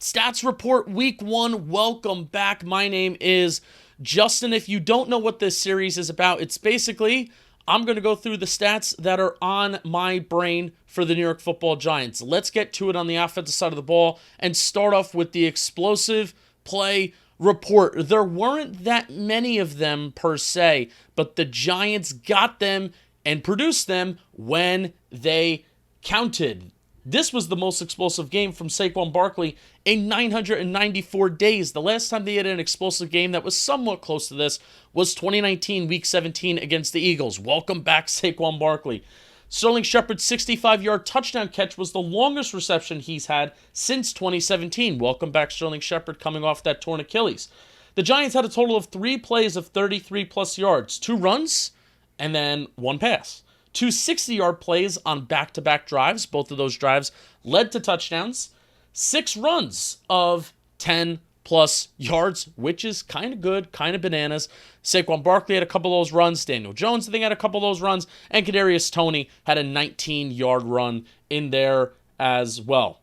Stats Report Week 1, welcome back. My name is Justin. If you don't know what this series is about, it's basically, I'm going to go through the stats that are on my brain for the New York Football Giants. Let's get to it on the offensive side of the ball and start off with the explosive play report. There weren't that many of them per se, but the Giants got them and produced them when they counted. This was the most explosive game from Saquon Barkley in 994 days. The last time they had an explosive game that was somewhat close to this was 2019, Week 17 against the Eagles. Welcome back, Saquon Barkley. Sterling Shepard's 65-yard touchdown catch was the longest reception he's had since 2017. Welcome back, Sterling Shepard, coming off that torn Achilles. The Giants had a total of 3 plays of 33-plus yards, 2 runs, and then 1 pass. 2 60-yard plays on back-to-back drives. Both of those drives led to touchdowns. 6 runs of 10-plus yards, which is kind of good, kind of bananas. Saquon Barkley had a couple of those runs. Daniel Jones, I think, had a couple of those runs. And Kadarius Toney had a 19-yard run in there as well.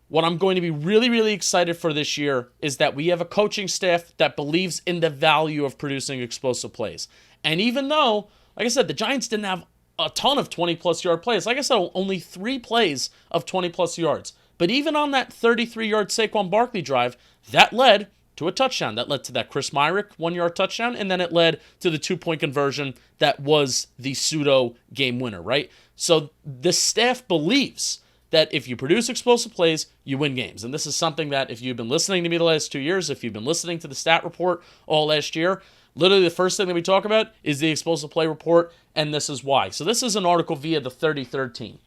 What I'm going to be really, really excited for this year is that we have a coaching staff that believes in the value of producing explosive plays. And even though, like I said, the Giants didn't have a ton of 20-plus yard plays. Like I said, only 3 plays of 20-plus yards. But even on that 33-yard Saquon Barkley drive, that led to a touchdown. That led to that Chris Myrick 1-yard touchdown, and then it led to the 2-point conversion that was the pseudo game winner, right? So the staff believes that if you produce explosive plays, you win games. And this is something that if you've been listening to me the last 2 years, if you've been listening to the stat report all last year, literally the first thing that we talk about is the explosive play report, and this is why. So this is an article via the 3013.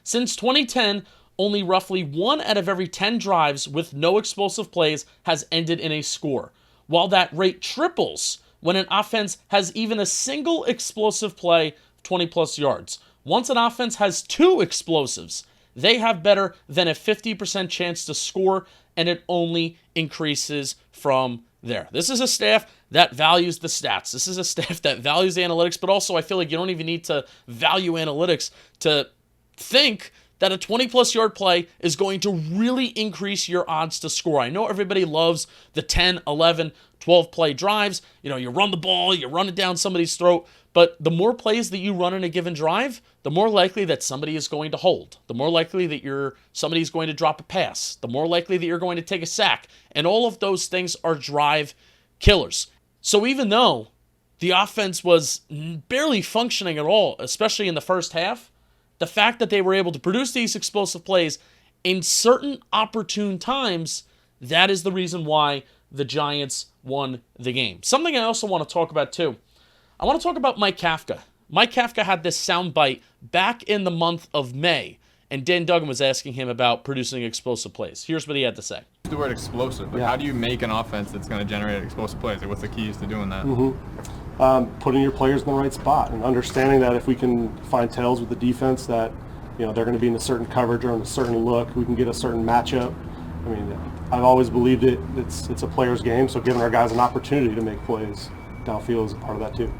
Since 2010, only roughly 1 out of every 10 drives with no explosive plays has ended in a score, while that rate triples when an offense has even a single explosive play, 20-plus yards. Once an offense has 2 explosives, they have better than a 50% chance to score, and it only increases from there. This is a staff that values the stats. This is a staff that values analytics, but also I feel like you don't even need to value analytics to think that a 20-plus yard play is going to really increase your odds to score. I know everybody loves the 10, 11, 12-play drives. You know, you run the ball, you run it down somebody's throat, but the more plays that you run in a given drive, the more likely that somebody is going to hold. The more likely that somebody's going to drop a pass. The more likely that you're going to take a sack. And all of those things are drive killers. So even though the offense was barely functioning at all, especially in the first half, the fact that they were able to produce these explosive plays in certain opportune times, that is the reason why the Giants won the game. Something I also want to talk about too. I want to talk about Mike Kafka. Mike Kafka had this soundbite back in the month of May, and Dan Duggan was asking him about producing explosive plays. Here's what he had to say. The word explosive. How do you make an offense that's going to generate explosive plays? What's the keys to doing that? Putting your players in the right spot and understanding that if we can find tells with the defense that they're going to be in a certain coverage or in a certain look, we can get a certain matchup. I mean, I've always believed it's a player's game, so giving our guys an opportunity to make plays downfield is a part of that too.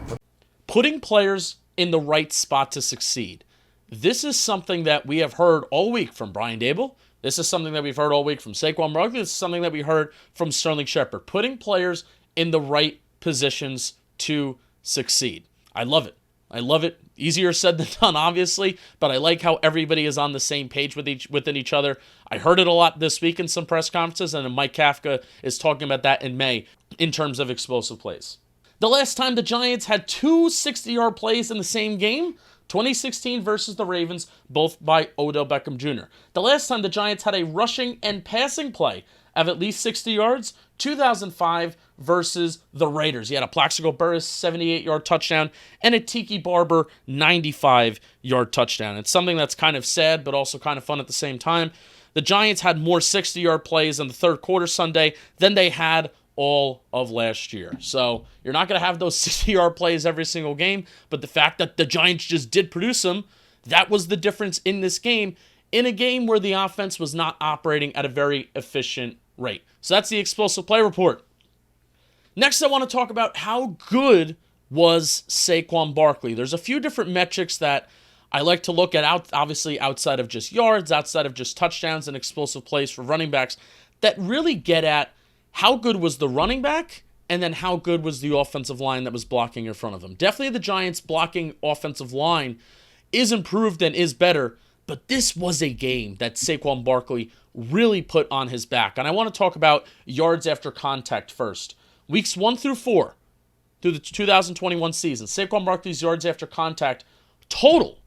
Putting players in the right spot to succeed. This is something that we have heard all week from Brian Daboll. This is something that we've heard all week from Saquon Barkley. This is something that we heard from Sterling Shepard. Putting players in the right positions to succeed. I love it. I love it. Easier said than done, obviously, but I like how everybody is on the same page within each other. I heard it a lot this week in some press conferences, and Mike Kafka is talking about that in May in terms of explosive plays. The last time the Giants had 2 60-yard plays in the same game, 2016 versus the Ravens, both by Odell Beckham Jr. The last time the Giants had a rushing and passing play of at least 60 yards, 2005 versus the Raiders. He had a Plaxico Burress 78-yard touchdown and a Tiki Barber 95-yard touchdown. It's something that's kind of sad, but also kind of fun at the same time. The Giants had more 60-yard plays in the third quarter Sunday than they had all of last year. So you're not going to have those 60-yard plays every single game, but the fact that the Giants just did produce them, that was the difference in this game, in a game where the offense was not operating at a very efficient rate. So that's the explosive play report. Next, I want to talk about how good was Saquon Barkley. There's a few different metrics that I like to look at obviously outside of just yards, outside of just touchdowns and explosive plays for running backs that really get at how good was the running back and then how good was the offensive line that was blocking in front of him. Definitely the Giants' blocking offensive line is improved and is better, but this was a game that Saquon Barkley really put on his back. And I want to talk about yards after contact first. Weeks 1 through 4 through the 2021 season, Saquon Barkley's yards after contact total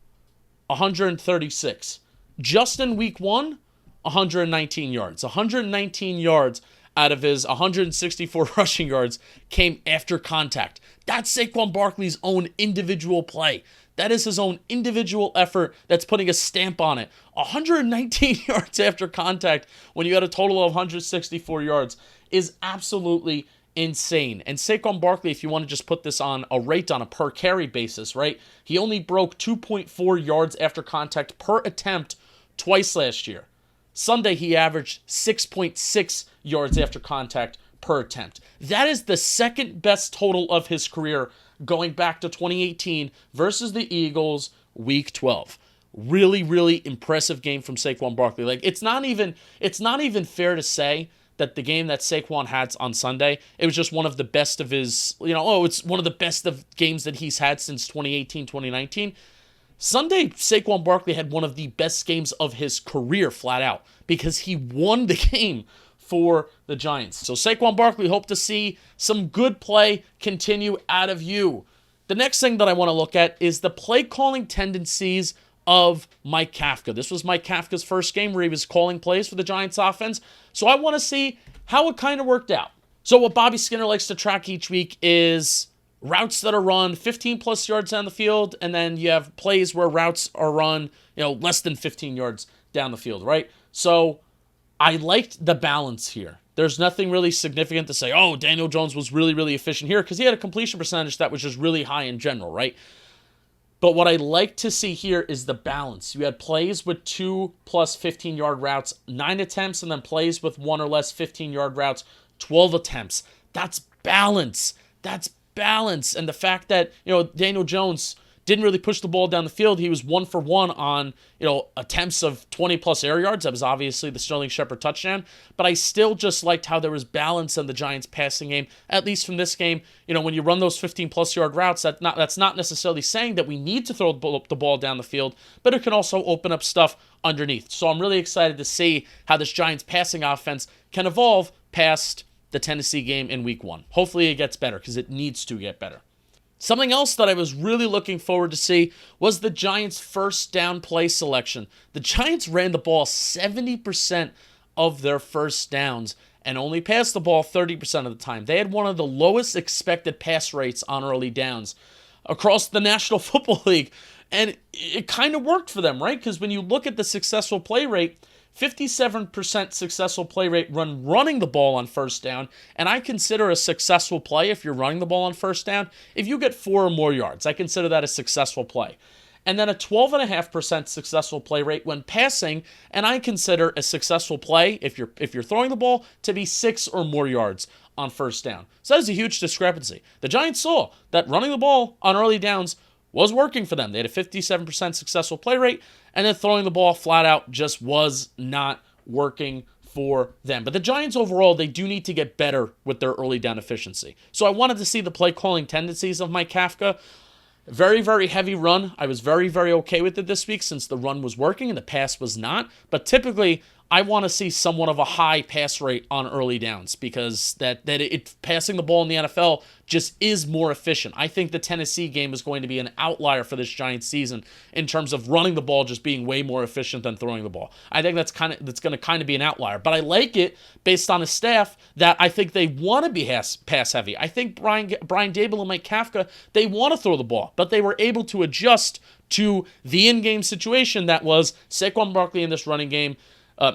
136. Just in week 1, 119 yards. 119 yards out of his 164 rushing yards came after contact. That's Saquon Barkley's own individual play. That is his own individual effort that's putting a stamp on it. 119 yards after contact when you had a total of 164 yards is absolutely insane. And Saquon Barkley, if you want to just put this on a rate on a per carry basis, right? He only broke 2.4 yards after contact per attempt twice last year. Sunday, he averaged 6.6 yards after contact per attempt. That is the second best total of his career going back to 2018 versus the Eagles, week 12. Really, really impressive game from Saquon Barkley. Like, it's not even fair to say that the game that Saquon had on Sunday, it was just one of the best of his, it's one of the best of games that he's had since 2018, 2019. Sunday, Saquon Barkley had one of the best games of his career, flat out, because he won the game for the Giants. So Saquon Barkley, hope to see some good play continue out of you. The next thing that I want to look at is the play calling tendencies of Mike Kafka. This was Mike Kafka's first game where he was calling plays for the Giants offense. So I want to see how it kind of worked out. So what Bobby Skinner likes to track each week is routes that are run 15 plus yards down the field, and then you have plays where routes are run, less than 15 yards down the field, right? So I liked the balance here. There's nothing really significant to say, oh, Daniel Jones was really, really efficient here, because he had a completion percentage that was just really high in general, right? But what I like to see here is the balance. You had plays with 2 plus 15-yard routes, 9 attempts, and then plays with 1 or less 15-yard routes, 12 attempts. That's balance. That's balance. And the fact that, Daniel Jones didn't really push the ball down the field. He was 1 for 1 on, attempts of 20 plus air yards. That was obviously the Sterling Shepard touchdown. But I still just liked how there was balance in the Giants passing game, at least from this game. When you run those 15 plus yard routes, that's not necessarily saying that we need to throw the ball down the field, but it can also open up stuff underneath. So I'm really excited to see how this Giants passing offense can evolve past the Tennessee game in week 1. Hopefully it gets better, because it needs to get better. Something else that I was really looking forward to see was the Giants' first down play selection. The Giants ran the ball 70% of their first downs and only passed the ball 30% of the time. They had one of the lowest expected pass rates on early downs across the National Football League. And it kind of worked for them, right? Because when you look at the successful play rate, 57% successful play rate running the ball on first down, and I consider a successful play if you're running the ball on first down, if you get 4 or more yards. I consider that a successful play. And then a 12.5% successful play rate when passing, and I consider a successful play if you're throwing the ball to be 6 or more yards on first down. So that is a huge discrepancy. The Giants saw that running the ball on early downs was working for them. They had a 57% successful play rate, and then throwing the ball flat out just was not working for them. But the Giants overall, they do need to get better with their early down efficiency. So I wanted to see the play calling tendencies of Mike Kafka. Very, very heavy run. I was very, very okay with it this week since the run was working and the pass was not. But typically, I want to see somewhat of a high pass rate on early downs, because passing the ball in the NFL just is more efficient. I think the Tennessee game is going to be an outlier for this Giants season in terms of running the ball just being way more efficient than throwing the ball. I think that's going to kind of be an outlier. But I like it based on a staff that I think they want to be pass heavy. I think Brian Daboll and Mike Kafka, they want to throw the ball, but they were able to adjust to the in-game situation that was Saquon Barkley in this running game,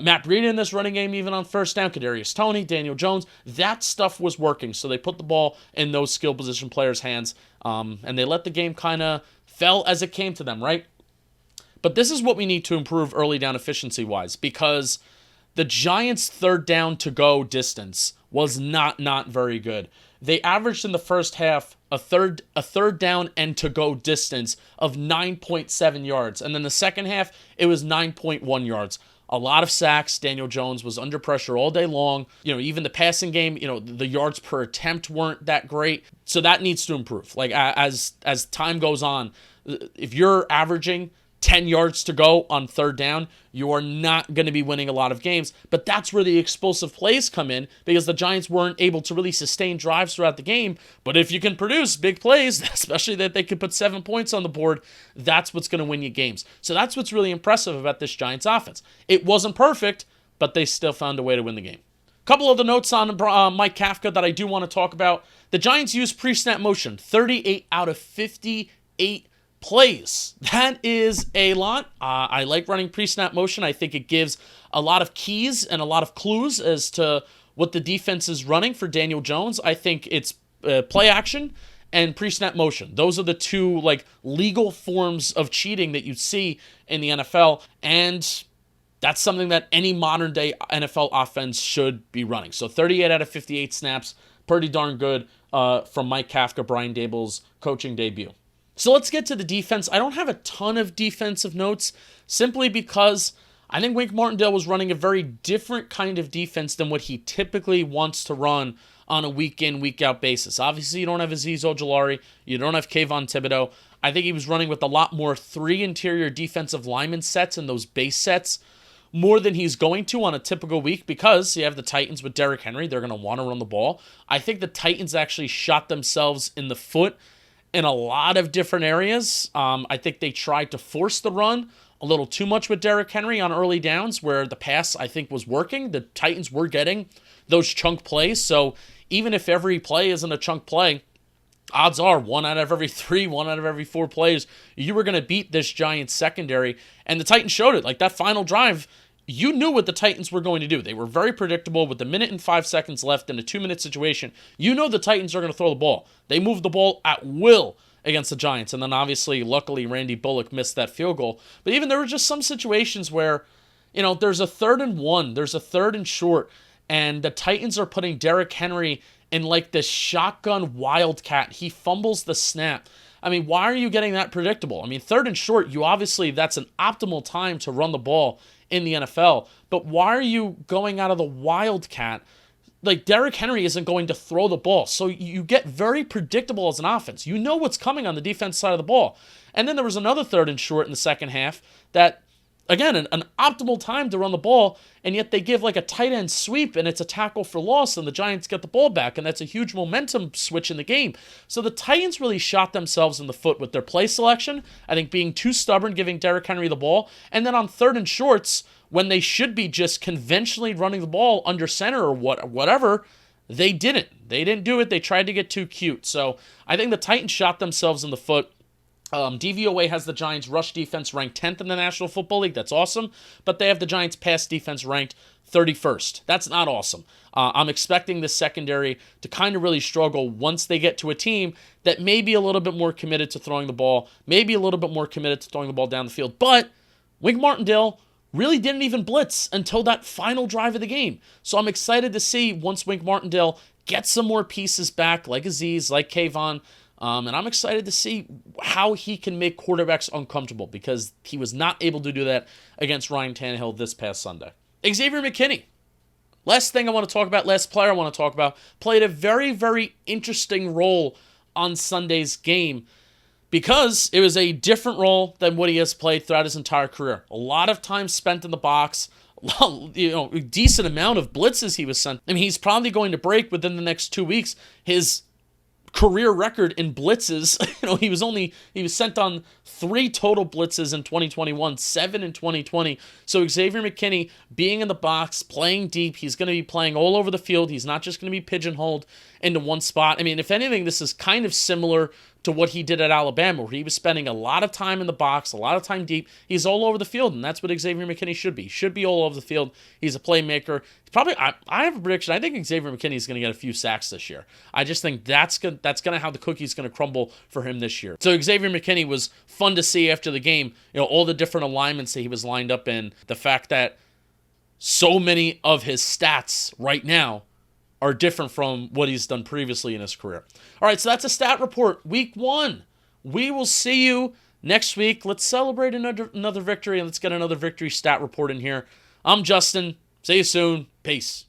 Matt Breida in this running game, even on first down, Kadarius Toney, Daniel Jones, that stuff was working. So they put the ball in those skill position players' hands, and they let the game kind of fell as it came to them, right? But this is what we need to improve early down efficiency-wise, because the Giants' third down to go distance was not very good. They averaged in the first half a third down and to go distance of 9.7 yards. And then the second half, it was 9.1 yards. A lot of sacks. Daniel Jones was under pressure all day long. Even the passing game, the yards per attempt weren't that great. So that needs to improve. Like as time goes on, if you're averaging 10 yards to go on third down, you are not going to be winning a lot of games. But that's where the explosive plays come in, because the Giants weren't able to really sustain drives throughout the game. But if you can produce big plays, especially that they could put 7 points on the board, that's what's going to win you games. So that's what's really impressive about this Giants offense. It wasn't perfect, but they still found a way to win the game. A couple of the notes on Mike Kafka that I do want to talk about. The Giants used pre-snap motion 38 out of 58 plays. That is a lot. I like running pre-snap motion. I think it gives a lot of keys and a lot of clues as to what the defense is running for Daniel Jones. I think it's play action and pre-snap motion. Those are the two legal forms of cheating that you see in the NFL, and that's something that any modern day NFL offense should be running. So 38 out of 58 snaps, pretty darn good from Mike Kafka, Brian Daboll's coaching debut. So let's get to the defense. I don't have a ton of defensive notes, simply because I think Wink Martindale was running a very different kind of defense than what he typically wants to run on a week-in, week-out basis. Obviously, you don't have Azeez Ojulari. You don't have Kayvon Thibodeau. I think he was running with a lot more 3 interior defensive lineman sets and those base sets more than he's going to on a typical week, because you have the Titans with Derrick Henry. They're going to want to run the ball. I think the Titans actually shot themselves in the foot in a lot of different areas. I think they tried to force the run a little too much with Derrick Henry on early downs, where the pass, I think, was working. The Titans were getting those chunk plays. So even if every play isn't a chunk play, odds are 1 out of every 3, 1 out of every 4 plays, you were going to beat this Giants secondary. And the Titans showed it. Like that final drive, you knew what the Titans were going to do. They were very predictable with a minute and 5 seconds left in a 2-minute situation. You know the Titans are going to throw the ball. They moved the ball at will against the Giants. And then obviously, luckily, Randy Bullock missed that field goal. But even there were just some situations where, there's a 3rd and 1, there's a 3rd and short, and the Titans are putting Derrick Henry in this shotgun wildcat. He fumbles the snap. I mean, why are you getting that predictable? I mean, 3rd and short, that's an optimal time to run the ball in the NFL. But why are you going out of the wildcat? Derrick Henry isn't going to throw the ball. So you get very predictable as an offense. You know what's coming on the defense side of the ball. And then there was another 3rd and short in the second half that, again, an optimal time to run the ball, and yet they give a tight end sweep, and it's a tackle for loss, and the Giants get the ball back, and that's a huge momentum switch in the game. So the Titans really shot themselves in the foot with their play selection, I think being too stubborn, giving Derrick Henry the ball, and then on 3rd and shorts, when they should be just conventionally running the ball under center or whatever, they didn't. They didn't do it. They tried to get too cute. So I think the Titans shot themselves in the foot. DVOA has the Giants' rush defense ranked 10th in the National Football League. That's awesome. But they have the Giants' pass defense ranked 31st. That's not awesome. I'm expecting the secondary to kind of really struggle once they get to a team that may be a little bit more committed to throwing the ball, maybe a little bit more committed to throwing the ball down the field. But Wink Martindale really didn't even blitz until that final drive of the game. So I'm excited to see once Wink Martindale gets some more pieces back, like Azeez, like Kayvon, and I'm excited to see how he can make quarterbacks uncomfortable, because he was not able to do that against Ryan Tannehill this past Sunday. Xavier McKinney. Last thing I want to talk about, last player I want to talk about, played a very, very interesting role on Sunday's game, because it was a different role than what he has played throughout his entire career. A lot of time spent in the box, a decent amount of blitzes he was sent. I mean, he's probably going to break within the next 2 weeks his career record in blitzes. He was sent on 3 total blitzes in 2021, 7 in 2020. So Xavier McKinney being in the box, playing deep, he's going to be playing all over the field. He's not just going to be pigeonholed into one spot. I mean, if anything, this is kind of similar to what he did at Alabama, where he was spending a lot of time in the box, a lot of time deep. He's all over the field, and that's what Xavier McKinney should be. He should be all over the field. He's a playmaker. I have a prediction. I think Xavier McKinney is going to get a few sacks this year. I just think that's going to how the cookie's going to crumble for him this year. So Xavier McKinney was fun to see after the game. All the different alignments that he was lined up in. The fact that so many of his stats right now are different from what he's done previously in his career. All right, so that's a stat report. Week 1. We will see you next week. Let's celebrate another victory, and let's get another victory stat report in here. I'm Justin. See you soon. Peace.